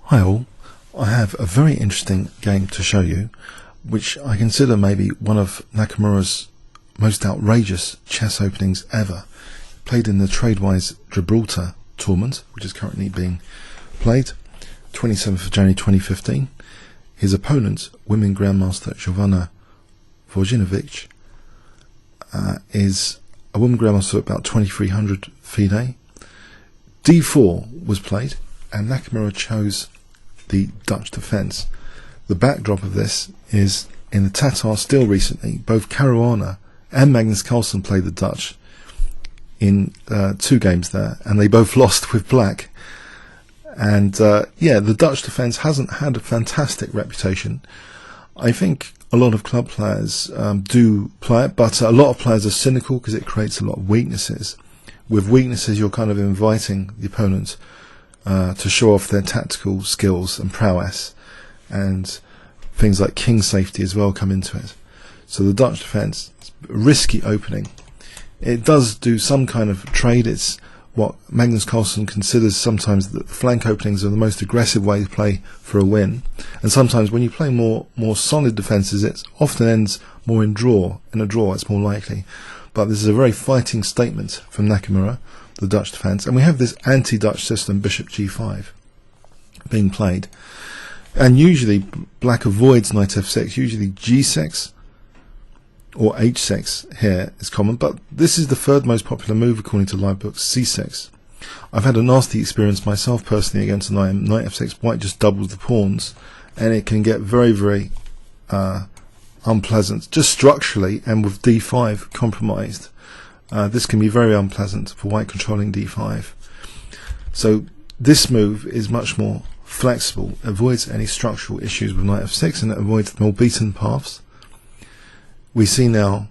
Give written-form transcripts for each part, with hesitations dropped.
Hi all, I have a very interesting game to show you, which I consider maybe one of Nakamura's most outrageous chess openings ever. Played in the Tradewise Gibraltar tournament, which is currently being played, 27th of January 2015. His opponent, women Grandmaster Jovana Vorjinovic, is a woman Grandmaster at about 2300 FIDE. D4 was played, and Nakamura chose the Dutch defence. The backdrop of this is in the Tatar still recently. Both Caruana and Magnus Carlsen played the Dutch in 2 games there, and they both lost with black. And the Dutch defence hasn't had a fantastic reputation. I think a lot of club players do play it, but a lot of players are cynical because it creates a lot of weaknesses. With weaknesses, you're kind of inviting the opponent to show off their tactical skills and prowess, and things like king safety as well come into it. So the Dutch defence, risky opening. It does do some kind of trade. It's what Magnus Carlsen considers sometimes that flank openings are the most aggressive way to play for a win, and sometimes when you play more solid defences, it often ends more in a draw. It's more likely. But this is a very fighting statement from Nakamura, the Dutch defence, and we have this anti-Dutch system, bishop g5, being played, and usually black avoids knight f6. Usually g6 or h6 here is common, but this is the third most popular move according to live books, c6. I've had a nasty experience myself personally against knight f6. White just doubles the pawns, and it can get very, very unpleasant, just structurally, and with d5 compromised. This can be very unpleasant for white controlling d5. So this move is much more flexible, avoids any structural issues with knight f6, and it avoids the more beaten paths. We see now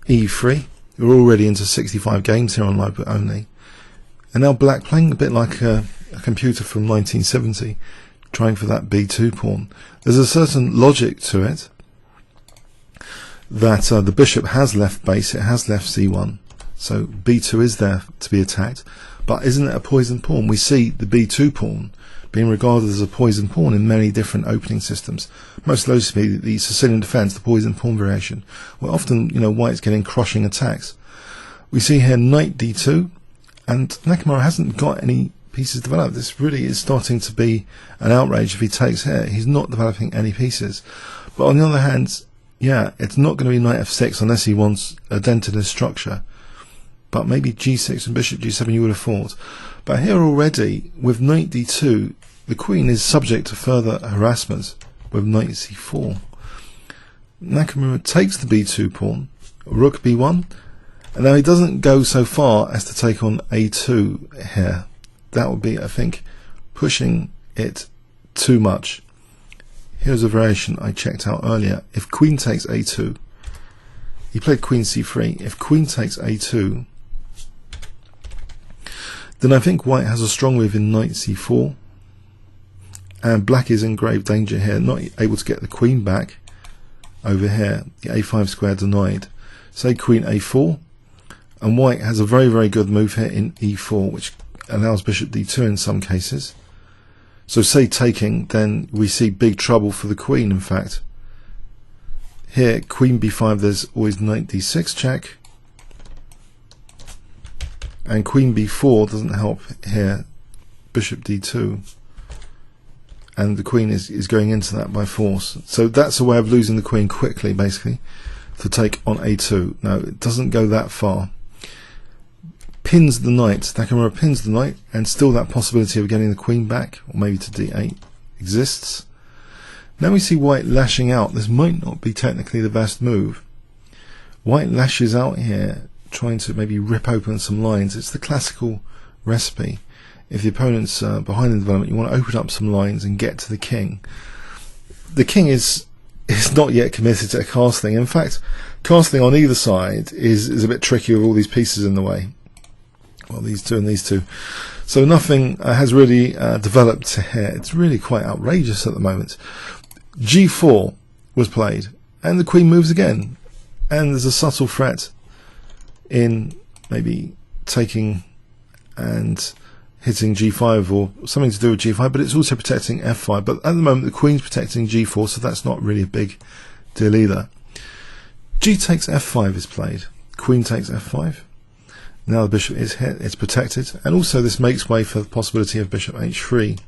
e3. We're already into 65 games here on live book only, and now black playing a bit like a computer from 1970, trying for that b2 pawn. There's a certain logic to it, that the bishop has left base, it has left c1, so b2 is there to be attacked, but isn't it a poisoned pawn? We see the b2 pawn being regarded as a poisoned pawn in many different opening systems. Most notably the Sicilian defence, the poisoned pawn variation, where often white's getting crushing attacks. We see here knight d2, and Nakamura hasn't got any pieces developed. This really is starting to be an outrage if he takes here. He's not developing any pieces. But on the other hand, it's not going to be knight f6 unless he wants a dent in his structure. But maybe g6 and bishop g7 you would have thought. But here already, with knight d2, the queen is subject to further harassment with knight c4. Nakamura takes the b2 pawn, rook b1, and now he doesn't go so far as to take on a2 here. That would be, I think, pushing it too much. Here's a variation I checked out earlier. If queen takes a2, he played queen c3. If queen takes a2, then I think white has a strong move in knight c4, and black is in grave danger here, not able to get the queen back over here. The a5 square denied. Say queen a4, and white has a very, very good move here in e4, which allows bishop d2 in some cases. So say taking, then we see big trouble for the queen, in fact. Here, queen b5, there's always knight d6 check. And queen b4 doesn't help here, bishop d2. And the queen is going into that by force. So that's a way of losing the queen quickly, basically, to take on a2. Now, it doesn't go that far. Pins the knight. Nakamura pins the knight, and still that possibility of getting the queen back, or maybe to d8, exists. Now we see white lashing out. This might not be technically the best move. White lashes out here, trying to maybe rip open some lines. It's the classical recipe. If the opponent's behind the development, you want to open up some lines and get to the king. The king is not yet committed to castling. In fact, castling on either side is a bit tricky with all these pieces in the way. Well, these two and these two. So nothing has really developed here. It's really quite outrageous at the moment. g4 was played, and the queen moves again. And there's a subtle threat in maybe taking and hitting g5 or something to do with g5, but it's also protecting f5. But at the moment the queen's protecting g4, so that's not really a big deal either. G takes f5 is played. Queen takes f5. Now the bishop is hit, it's protected, and also this makes way for the possibility of bishop h3.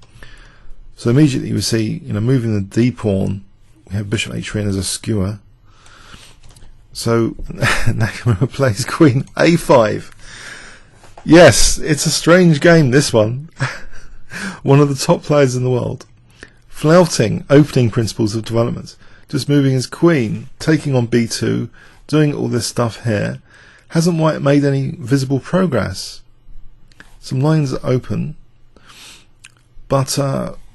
So immediately we see, moving the d pawn, we have bishop h3 as a skewer. So Nakamura plays queen a5. Yes, it's a strange game, this one. One of the top players in the world, flouting opening principles of development, just moving his queen, taking on b2, doing all this stuff here. Hasn't White made any visible progress? Some lines are open, but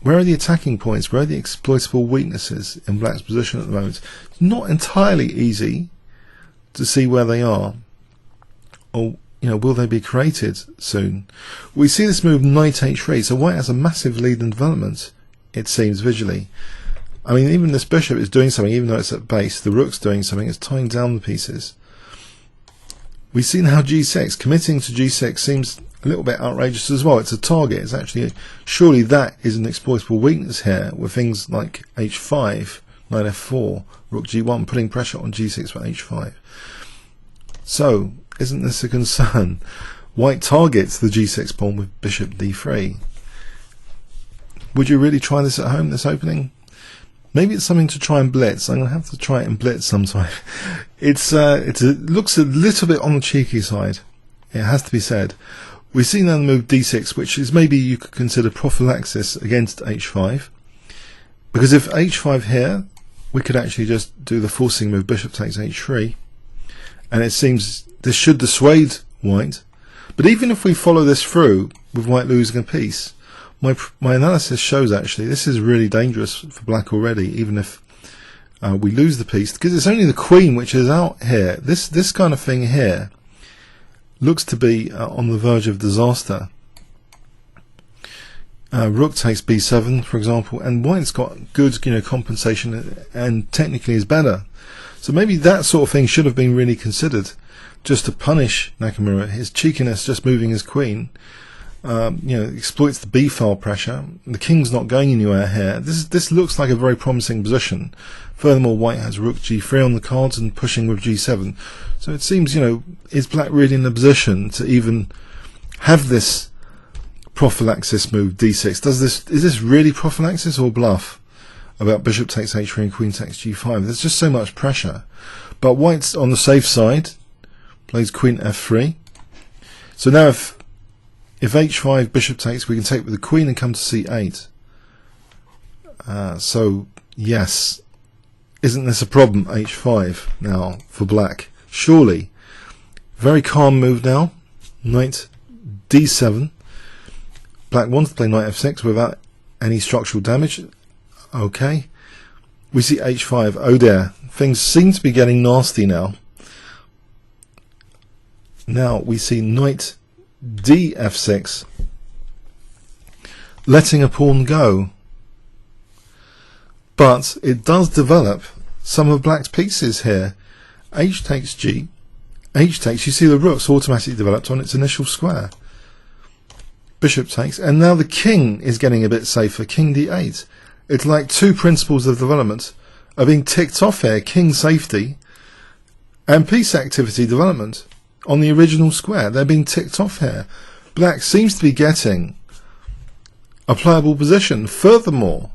where are the attacking points? Where are the exploitable weaknesses in Black's position at the moment? It's not entirely easy to see where they are, or will they be created soon? We see this move knight h3, so White has a massive lead in development, it seems, visually. I mean, even this bishop is doing something, even though it's at base. The rook's doing something, it's tying down the pieces. We see now g6. Committing to g6 seems a little bit outrageous as well. It's a target. It's actually, surely that is an exploitable weakness here, with things like h5, knight f4, rook g1, putting pressure on g6 for h5. So, isn't this a concern? White targets the g6 pawn with bishop d3. Would you really try this at home, this opening? Maybe it's something to try and blitz. I'm going to have to try it and blitz sometime. It looks a little bit on the cheeky side. It has to be said. We see now the move d6, which is maybe you could consider prophylaxis against h5. Because if h5 here, we could actually just do the forcing move, bishop takes h3. And it seems this should dissuade White. But even if we follow this through, with White losing a piece, my analysis shows actually this is really dangerous for Black already, even if we lose the piece, because it's only the queen which is out here. This kind of thing here looks to be on the verge of disaster. Rook takes b7, for example, and White's got good compensation and technically is better. So maybe that sort of thing should have been really considered, just to punish Nakamura, his cheekiness, just moving his queen. Exploits the b-file pressure. The king's not going anywhere here. This looks like a very promising position. Furthermore, White has rook g3 on the cards and pushing with g7. So it seems, is Black really in a position to even have this prophylaxis move d6? Is this really prophylaxis or bluff about bishop takes h3 and queen takes g5? There's just so much pressure. But White's on the safe side, plays queen f3. So now if h5 bishop takes, we can take with the queen and come to c8. So yes, isn't this a problem, h5 now for Black? Surely. Very calm move now. Knight d7. Black wants to play knight f6 without any structural damage. Okay. We see h5. Oh dear. Things seem to be getting nasty now. Now we see knight df6, letting a pawn go, but it does develop some of Black's pieces here. H takes g, h takes, you see the rook's automatically developed on its initial square. Bishop takes, and now the king is getting a bit safer, king d8. It's like two principles of development are being ticked off here, king safety and piece activity development. On the original square, they're being ticked off here. Black seems to be getting a playable position. Furthermore,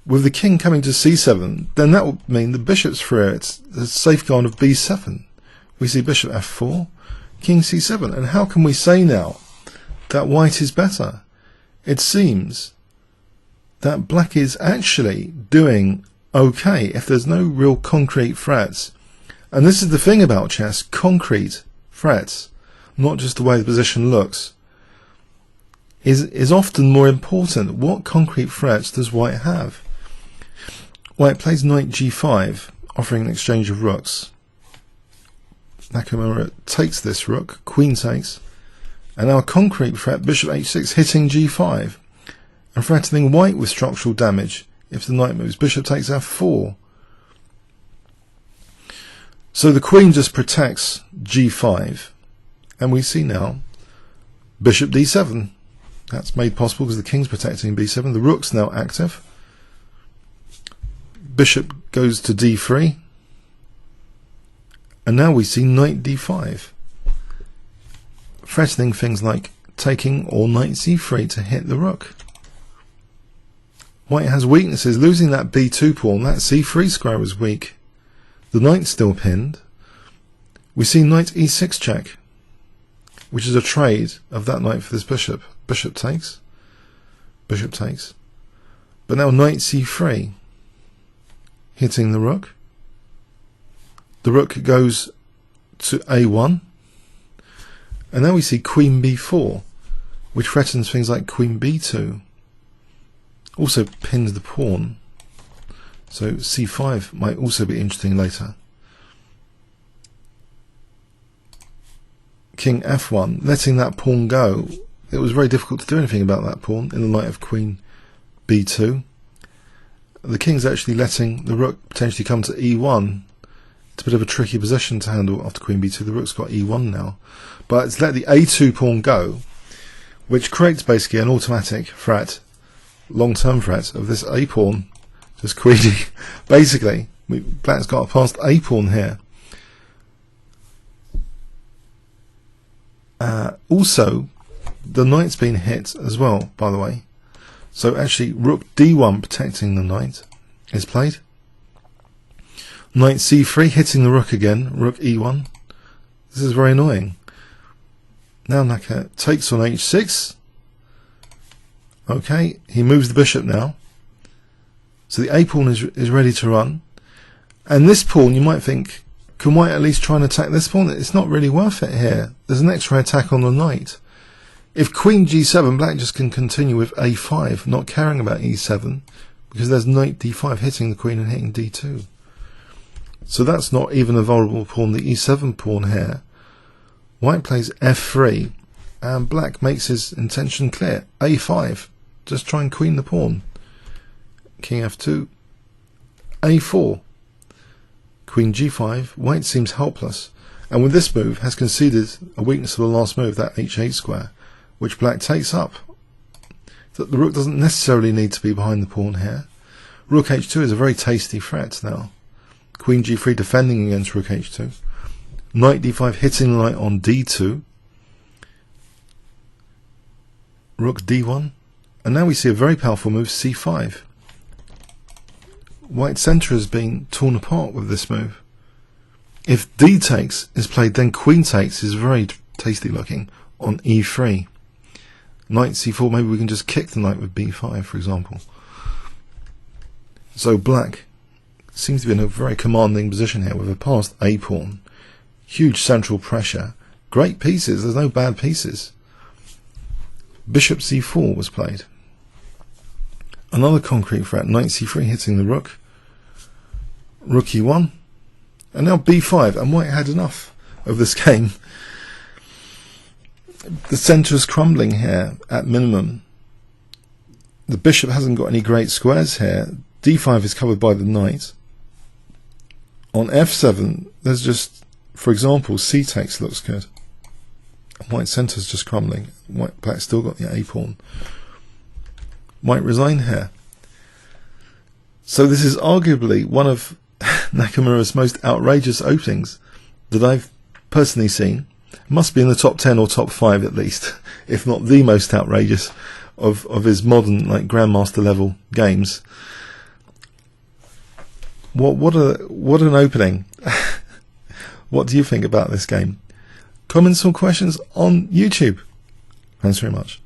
with the king coming to c7, then that would mean the bishop's free. It's the safeguard of b7. We see bishop f4, king c7. And how can we say now that White is better? It seems that Black is actually doing okay if there's no real concrete threats. And this is the thing about chess, concrete threats, not just the way the position looks, is often more important. What concrete threats does White have? White plays knight g5, offering an exchange of rooks. Nakamura takes this rook, queen takes, and now a concrete threat, bishop h6, hitting g5, and threatening White with structural damage if the knight moves. Bishop takes f4. So the queen just protects g5, and we see now Bishop d7. That's made possible because the king's protecting b7. The rook's now active. Bishop goes to d3. And now we see knight d5. Threatening things like taking or knight c3 to hit the rook. White has weaknesses, losing that b2 pawn. That c3 square is weak. The knight's still pinned. We see knight e6 check, which is a trade of that knight for this bishop. Bishop takes. Bishop takes. But now knight c3, hitting the rook. The rook goes to a1. And now we see queen b4, which threatens things like queen b2. Also pins the pawn. So c5 might also be interesting later. King f1, letting that pawn go. It was very difficult to do anything about that pawn in the light of queen b2. The king's actually letting the rook potentially come to e1. It's a bit of a tricky position to handle after queen b2. The rook's got e1 now. But it's let the a2 pawn go, which creates basically an automatic threat, long-term threat of this a pawn just queening. Basically, black's got past a pawn here. Also, the knight's been hit as well, by the way. So actually, rook d1 protecting the knight is played. Knight c3 hitting the rook again, rook e1. This is very annoying. Now Naka takes on h6. Okay, he moves the bishop now. So the a pawn is ready to run. And this pawn, you might think, can White at least try and attack this pawn? It's not really worth it here. There's an extra attack on the knight. If queen g7, black just can continue with a5, not caring about e7, because there's knight d5 hitting the queen and hitting d2. So that's not even a vulnerable pawn, the e7 pawn here. White plays f3, and black makes his intention clear. a5, just try and queen the pawn. King f2, a4, queen g5. White seems helpless, and with this move has conceded a weakness of the last move, that h8 square, which black takes up. The rook doesn't necessarily need to be behind the pawn here. Rook h2 is a very tasty threat now. Queen g3 defending against rook h2. Knight d5 hitting the knight on d2. Rook d1. And now we see a very powerful move, c5. White's centre has been torn apart with this move. If d takes is played, then queen takes is very tasty looking on e3. Knight c4, maybe we can just kick the knight with b5, for example. So black seems to be in a very commanding position here with a passed a pawn. Huge central pressure. Great pieces, there's no bad pieces. Bishop c4 was played. Another concrete threat, knight c3 hitting the rook. Rook e1. And now b5, and White had enough of this game. The centre is crumbling here at minimum. The bishop hasn't got any great squares here. d5 is covered by the knight. On f7, there's just, for example, c takes looks good. White centre's just crumbling. Black still got the a pawn. White resign here. So this is arguably one of Nakamura's most outrageous openings that I've personally seen. It must be in the top 10 or top 5 at least, if not the most outrageous of his modern like grandmaster level games. What an opening. What do you think about this game? Comments or questions on YouTube. Thanks very much.